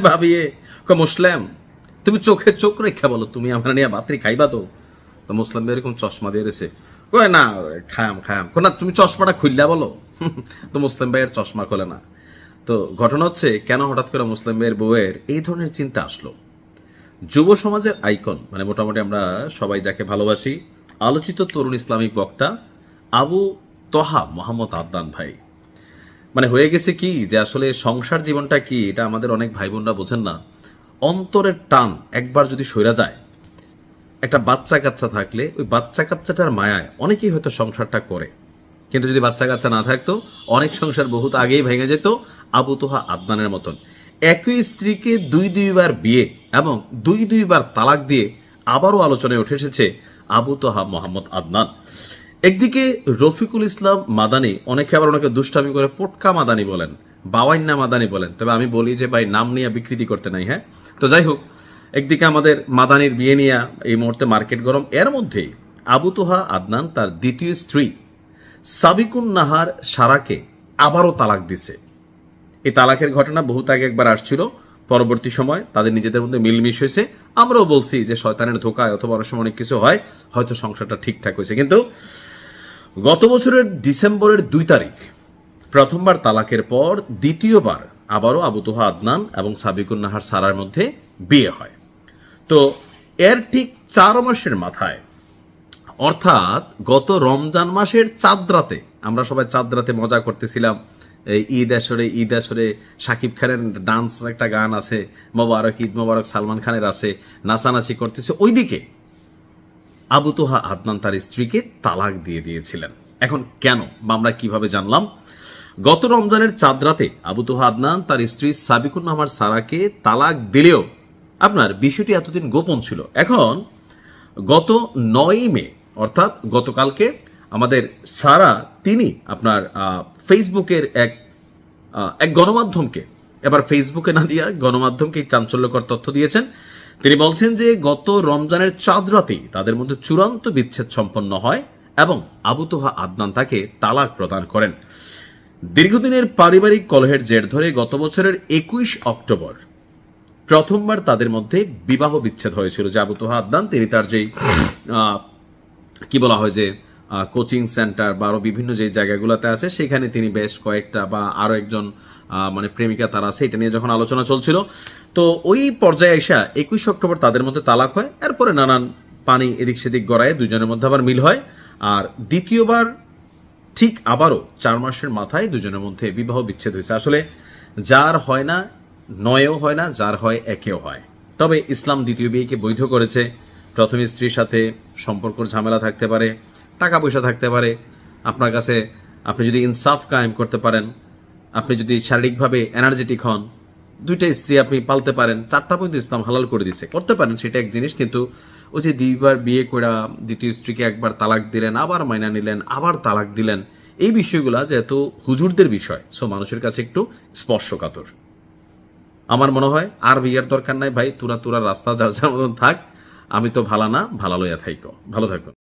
ভাবিয়ে মুসলিম তুমি চোখে চোখ রেখা বলো, তুমি আমরা নিয়ে বাতরি খাইবা তো? তো মুসলিম এরকম চশমা দিয়ে রেছে, কয় না খায়াম খায়াম, না তুমি চশমাটা খুললা বলো। তো মুসলিম ভাইয়ের চশমা খোলে না। তো ঘটনা হচ্ছে, কেন হঠাৎ করে মুসলিম ভাইয়ের বউয়ের এই ধরনের চিন্তা আসলো? যুব সমাজের আইকন, মানে মোটামুটি আমরা সবাই যাকে ভালোবাসি, আলোচিত তরুণ ইসলামিক বক্তা আবু তহা মোহাম্মদ আদনান ভাই, মানে হয়ে গেছে কি যে আসলে সংসার জীবনটা কি এটা আমাদের অনেক ভাই বোনরা বোঝেন না। অন্তরের টান একবার যদি সইরা যায়, একটা বাচ্চা কাচ্চা থাকলে ওই বাচ্চা কাচ্চাটার মায়ায় অনেকেই হয়তো সংসারটা করে, কিন্তু যদি বাচ্চা কাচ্চা না থাকতো অনেক সংসার বহুত আগেই ভেঙে যেত আবু তোহা আদনানের মতন। একই স্ত্রীকে দুইবার বিয়ে এবং দুইবার তালাক দিয়ে আবারও আলোচনায় উঠে এসেছে আবু তোহা মোহাম্মদ আদনান। একদিকে রফিকুল ইসলাম মাদানি, অনেকে আবার ওনাকে দুষ্টামি করে পটকা মাদানি বলেন, বাওয়াইন্না মাদানি বলেন, তবে আমি বলি যে ভাই নাম নিয়ে বিকৃতি করতে নাই। হ্যাঁ, তো যাই হোক, একদিকে আমাদের মাদানির বিয়ে নিয়ে এই মুহূর্তে মার্কেট গরম, এর মধ্যেই আবু তোহা আদনান তার দ্বিতীয় স্ত্রী সাবিকুন নাহার সারাকে আবারও তালাক দিছে। এই তালাকের ঘটনা বহুত আগে একবার আসছিল, পরবর্তী সময় তাদের নিজেদের মধ্যে মিলমিশ হয়েছে। আমরাও বলছি যে শয়তানের ধোকায় অথবা অনেক সময় অনেক কিছু হয়, হয়তো সংসারটা ঠিকঠাক হয়েছে। কিন্তু গত বছরের ডিসেম্বরের 2 তারিখ প্রথমবার তালাকের পর দ্বিতীয়বার আবারও আবু তোহা আদনান এবং সাবিকুন নাহার সারার মধ্যে বিয়ে হয়। তো এর ঠিক 4 মাসের মাথায়, অর্থাৎ গত রমজান মাসের চাঁদরাতে, আমরা সবাই চাঁদরাতে মজা করতেছিলাম, ঈদ আসরে শাকিব খানের ডান্স একটা গান আছে, মোবারক ঈদ মোবারক সালমান খানের আছে, নাচানাচি করতেছে, ওইদিকে আবু তোহা আদনান তার স্ত্রীকে তালাক দিয়ে দিয়েছিলেন। এখন কেন বা আমরা কিভাবে জানলাম? গত রমজানের চাঁদরাতে আবু তোহা আদনান তার স্ত্রী সাবিকুন নাহার সারাকে তালাক দিলেও আপনার বিষয়টি এতদিন গোপন ছিল। এখন গত 9 মে, অর্থাৎ গতকালকে আমাদের সারা তিনি আপনার ফেসবুকের এক গণমাধ্যমকে, এবার ফেসবুকে না দিয়া গণমাধ্যমকে চাঞ্চল্যকর তথ্য দিয়েছেন। তিনি বলছেন যে গত রমজানের চাঁদ রাতেই তাদের মধ্যে চূড়ান্ত বিচ্ছেদ সম্পন্ন হয় এবং আবু তোহা আদনান তাকে তালাক প্রদান করেন। দীর্ঘদিনের পারিবারিক কলহের জের ধরে গত বছরের 21 অক্টোবর প্রথমবার তাদের মধ্যে বিবাহ বিচ্ছেদ হয়েছিল। যে আবু তোহা আদনান তিনি তার যেই কি বলা হয় যে কোচিং সেন্টার বা আরো বিভিন্ন যে জায়গাগুলোতে আছে সেখানে তিনি বেশ কয়েকটা বা আরো একজন মানে প্রেমিকা তার আছে, এটা নিয়ে যখন আলোচনা চলছিল, তো ওই পর্যায়ে এসে 21 অক্টোবর তাদের মধ্যে তালাক হয়। এরপরে নানান পানি এদিক সেদিক গড়ায় দুজনের মধ্যে আবার মিল হয়। আর দ্বিতীয়বার ঠিক আবারও 4 মাসের মাথায় দুজনের মধ্যে বিবাহ বিচ্ছেদ হয়েছে। আসলে যার হয় না 9এও হয় না, যার হয় 1এও হয়। তবে ইসলাম দ্বিতীয় বিয়েকে বৈধ করেছে। প্রথম স্ত্রীর সাথে সম্পর্কর ঝামেলা থাকতে পারে, টাকা পয়সা থাকতে পারে, আপনার কাছে আপনি যদি ইনসাফ কায়েম করতে পারেন, আপনি যদি শারীরিকভাবে এনার্জেটিক হন, 2টা স্ত্রী আপনি পালতে পারেন, 4টা পর্যন্ত ইসলাম হালাল করে দিছে, করতে পারেন, সেটা এক জিনিস। কিন্তু ওই যে 2বার বিয়ে করে দ্বিতীয় স্ত্রীকে একবার তালাক দিলেন, আবার মাইনা নিলেন, আবার তালাক দিলেন, এই বিষয়গুলা যেহেতু হুজুরদের বিষয়, সো মানুষের কাছে একটু স্পর্শকাতর। আমার মনে হয় আর বিয়ের দরকার নাই ভাই, তুরা রাস্তা যার যার মতন থাক, আমি তো ভালো না, ভালো লইয়া থাইকো, ভালো থাকো।